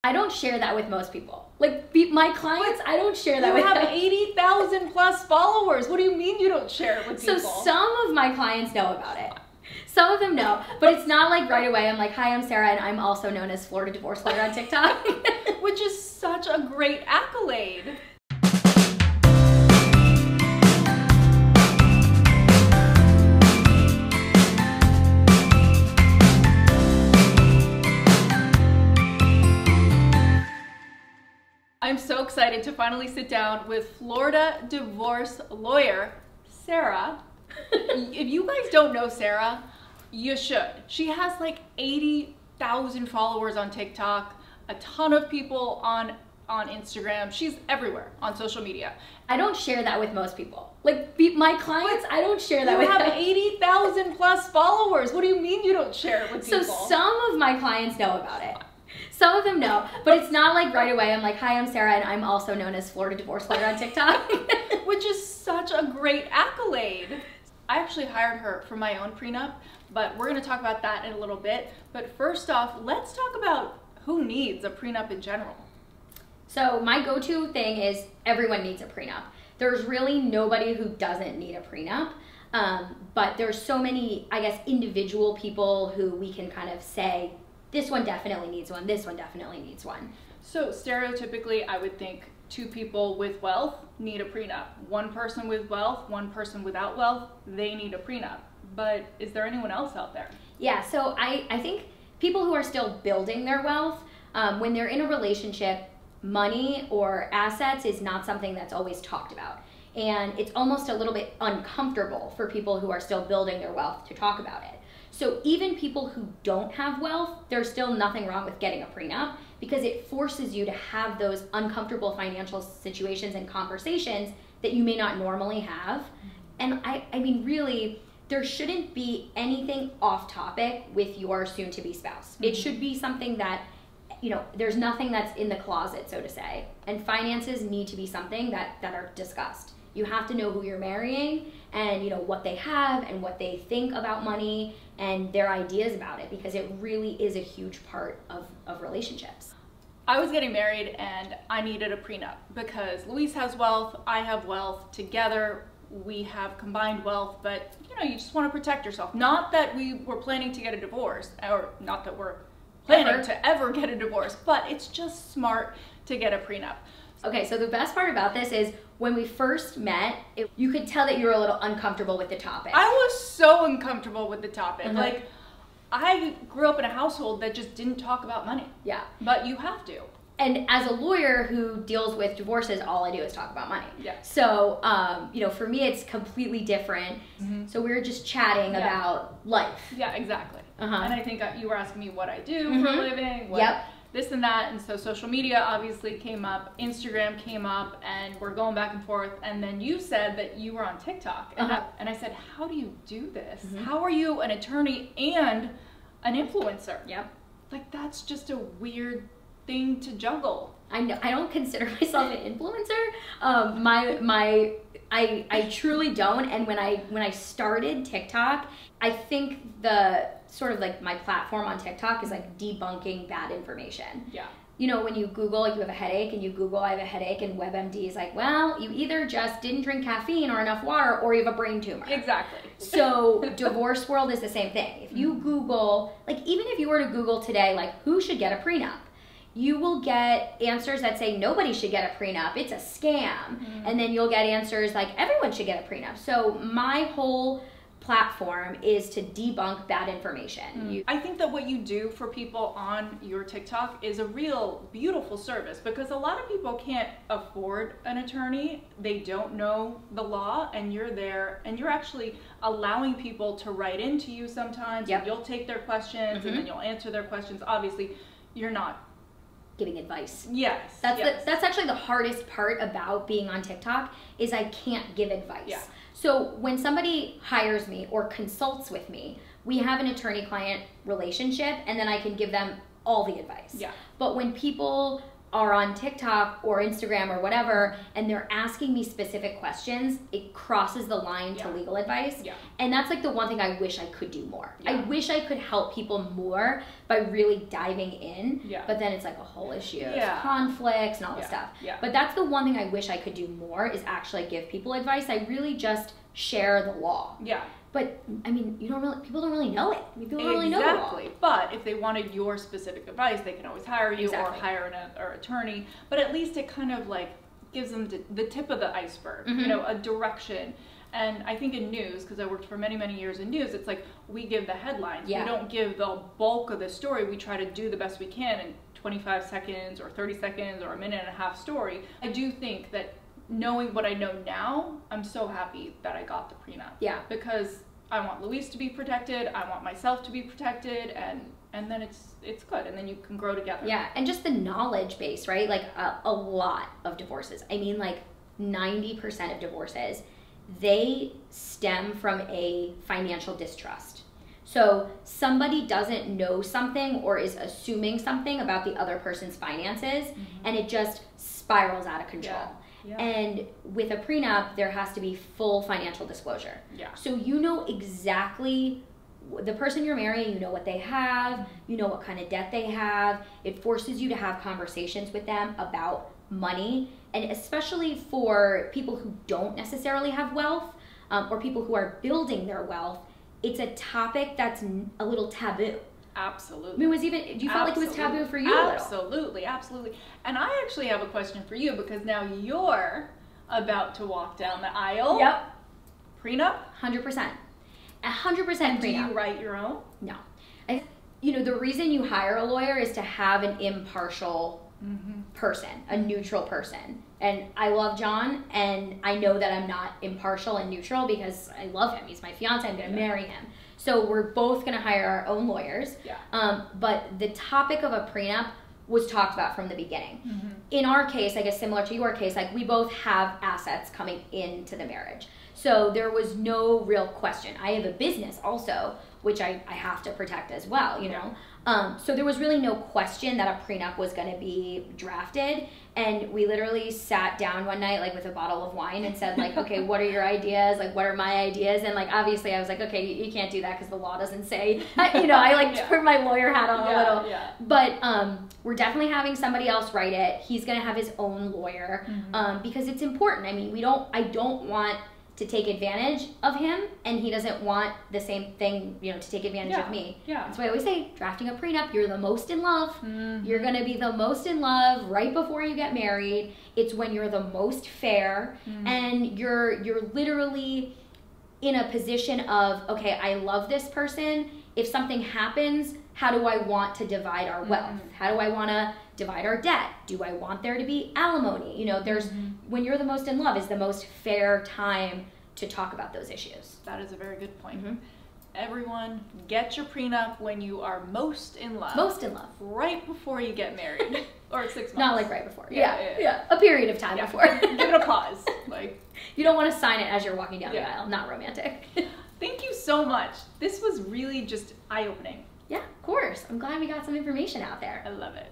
I don't share that with most people. Like my clients, I don't share that with them. You have 80,000 plus followers. What do you mean you don't share it with people? So some of my clients know about it. Some of them know, but it's not like right away I'm like, hi, I'm Sarah, and I'm also known as Florida Divorce Lawyer on TikTok. Which is such a great accolade. I'm so excited to finally sit down with Florida divorce lawyer, Sara. If you guys don't know Sara, you should. She has like 80,000 followers on TikTok, a ton of people on Instagram. She's everywhere on social media. I don't share that with most people. Like my clients, I don't share that with them. You have 80,000 plus followers. What do you mean you don't share it with people? So some of my clients know about it. Some of them know, but it's not like right away I'm like, hi, I'm Sarah, and I'm also known as Florida Divorce Lawyer on TikTok. Which is such a great accolade. I actually hired her for my own prenup, but we're gonna talk about that in a little bit. But first off, let's talk about who needs a prenup in general. So my go-to thing is everyone needs a prenup. There's really nobody who doesn't need a prenup, but there's so many, I guess, individual people who we can kind of say, this one definitely needs one, this one definitely needs one. So stereotypically, I would think two people with wealth need a prenup. One person with wealth, one person without wealth, they need a prenup. But is there anyone else out there? Yeah, so I think people who are still building their wealth, when they're in a relationship, money or assets is not something that's always talked about. And it's almost a little bit uncomfortable for people who are still building their wealth to talk about it. So even people who don't have wealth, there's still nothing wrong with getting a prenup because it forces you to have those uncomfortable financial situations and conversations that you may not normally have. And I mean, really, there shouldn't be anything off topic with your soon-to-be spouse. It should be something that, you know, there's nothing that's in the closet, so to say. And finances need to be something that are discussed. You have to know who you're marrying and, you know, what they have and what they think about money and their ideas about it, because it really is a huge part of relationships. I was getting married and I needed a prenup because Luis has wealth, I have wealth. Together we have combined wealth, but you know, you just want to protect yourself. Not that we were planning to get a divorce, or not that we're planning to ever get a divorce, but it's just smart to get a prenup. Okay, so the best part about this is when we first met, you could tell that you were a little uncomfortable with the topic. I was so uncomfortable with the topic. Like, I grew up in a household that just didn't talk about money. Yeah. But you have to. And as a lawyer who deals with divorces, all I do is talk about money. Yeah. So, you know, for me, it's completely different. So we were just chatting about life. Yeah, exactly. And I think you were asking me what I do for a living. This and that, and so social media obviously came up, Instagram came up, and we're going back and forth, and then you said that you were on TikTok, and, I said, how do you do this? How are you an attorney and an influencer? Yep. Like, that's just a weird thing to juggle. I know, I don't consider myself an influencer. I truly don't, and when I started TikTok, I think the sort of like my platform on TikTok is like debunking bad information. Yeah. You know, when you Google, like you have a headache, and you Google, I have a headache, and WebMD is like, well, you either just didn't drink caffeine or enough water, or you have a brain tumor. Exactly. So divorce world is the same thing. If you Google, like even if you were to Google today, like who should get a prenup? You will get answers that say nobody should get a prenup, it's a scam. And then you'll get answers like everyone should get a prenup. So my whole platform is to debunk bad information. I think that what you do for people on your TikTok is a real beautiful service, because a lot of people can't afford an attorney. They don't know the law, and you're there and you're actually allowing people to write into you sometimes. And you'll take their questions and then you'll answer their questions. Obviously, you're not giving advice. Yes. That's actually the hardest part about being on TikTok is I can't give advice. Yeah. So when somebody hires me or consults with me, we have an attorney-client relationship, and then I can give them all the advice. Yeah. But when people are on TikTok or Instagram or whatever, and they're asking me specific questions, it crosses the line to legal advice. Yeah. And that's like the one thing I wish I could do more. Yeah. I wish I could help people more by really diving in, but then it's like a whole issue of conflicts and all this stuff. Yeah. But that's the one thing I wish I could do more, is actually give people advice. I really just share the law. Yeah. But I mean, people don't really know it. People don't really know the law. Exactly. But if they wanted your specific advice, they can always hire you or hire an attorney. But at least it kind of like gives them the tip of the iceberg, you know, a direction. And I think in news, because I worked for many, many years in news, it's like we give the headlines. We don't give the bulk of the story. We try to do the best we can in 25 seconds or 30 seconds or a minute and a half story. I do think that knowing what I know now, I'm so happy that I got the prenup. Yeah. Because I want Luis to be protected, I want myself to be protected, and then it's good, and then you can grow together. Yeah, and just the knowledge base, right? Like a lot of divorces. I mean, like 90% of divorces, they stem from a financial distrust. So somebody doesn't know something or is assuming something about the other person's finances, and it just spirals out of control. Yeah. And with a prenup, there has to be full financial disclosure. Yeah. So you know exactly the person you're marrying, you know what they have, you know what kind of debt they have. It forces you to have conversations with them about money, and especially for people who don't necessarily have wealth, or people who are building their wealth, it's a topic that's a little taboo. Absolutely. I mean, do you feel like it was taboo for you? Absolutely, absolutely. And I actually have a question for you, because now you're about to walk down the aisle. Yep. Prenup? 100%. 100% prenup. Do you write your own? No. The reason you hire a lawyer is to have an impartial person, a neutral person. And I love John, and I know that I'm not impartial and neutral because I love him. He's my fiance. I'm going to marry him. So we're both going to hire our own lawyers. Yeah. But the topic of a prenup was talked about from the beginning. In our case, I guess similar to your case, like we both have assets coming into the marriage. So there was no real question. I have a business also, which I have to protect as well, you know? So there was really no question that a prenup was going to be drafted. And we literally sat down one night, like with a bottle of wine, and said, like, okay, what are your ideas? Like, what are my ideas? And like, obviously I was like, okay, you can't do that because the law doesn't say, I like put my lawyer hat on a little. Yeah. But we're definitely having somebody else write it. He's going to have his own lawyer, because it's important. I mean, I don't want to take advantage of him, and he doesn't want the same thing, to take advantage of me. Yeah. That's why I always say, drafting a prenup, you're the most in love. You're gonna be the most in love right before you get married. It's when you're the most fair, and you're literally in a position of, okay, I love this person. If something happens, how do I want to divide our wealth? How do I want to divide our debt? Do I want there to be alimony? There's when you're the most in love is the most fair time to talk about those issues. That is a very good point. Everyone, get your prenup when you are most in love. Most in love. Right before you get married. Or 6 months. Not like right before. Yeah. A period of time before. Give it a pause. Like, you don't want to sign it as you're walking down the aisle. Not romantic. Thank you so much. This was really just eye-opening. Yeah, of course. I'm glad we got some information out there. I love it.